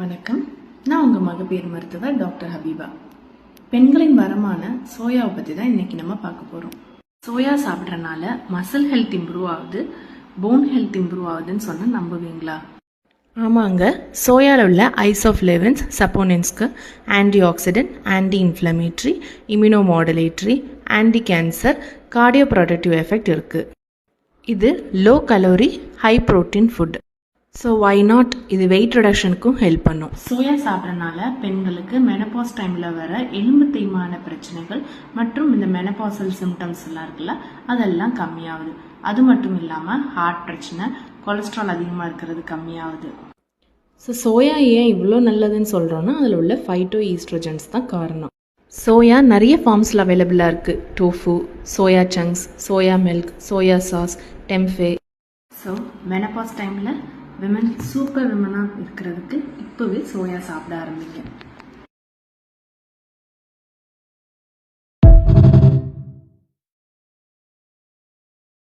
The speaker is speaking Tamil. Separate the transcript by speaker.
Speaker 1: வணக்கம். நான் உங்கள் மகப்பேறு மருத்துவர் டாக்டர் ஹபீபா. பெண்களின் வரமான சோயாவை பற்றி தான் இன்னைக்கு நம்ம பார்க்க போகிறோம். சோயா சாப்பிட்றனால மசில் ஹெல்த் இம்ப்ரூவ் ஆகுது, போன் ஹெல்த் இம்ப்ரூவ் ஆகுதுன்னு சொன்னால் நம்புவீங்களா? ஆமாங்க, சோயாவில் உள்ள ஐசோஃப்ளேவன்ஸ் சப்போனின்ஸ்க்கு anti oxidant, anti inflammatory, immunomodulatory, anti cancer, cardio protective effect இருக்குது. இது low calorie high protein food. So why not, இது வெயிட் ரிடக்ஷனுக்கும் ஹெல்ப் பண்ணும். சோயா சாப்பிட்றதுனால பெண்களுக்கு மெனபாஸ் டைமில் வர எலும்பு தேய்மான பிரச்சனைகள் மற்றும் இந்த மெனபாசல் சிம்டம்ஸ் எல்லாம் இருக்குல்ல, அதெல்லாம் கம்மியாகுது. அது மட்டும் இல்லாமல் ஹார்ட் பிரச்சனை, கொலஸ்ட்ரால் அதிகமாக இருக்கிறது கம்மியாகுது. ஸோ சோயா ஏன் இவ்வளோ நல்லதுன்னு சொல்கிறோன்னா அதில் உள்ள ஃபைட்டோ ஈஸ்ட்ரோஜன்ஸ் தான் காரணம். சோயா நிறைய ஃபார்ம்ஸில் அவைலபிளாக இருக்குது. Tofu, soya chunks, soya milk, soya sauce, tempeh. So menopause டைமில் விமன் சூப்பர் விமனாக இருக்கிறதுக்கு இப்போவே சோயா சாப்பிட ஆரம்பிங்க.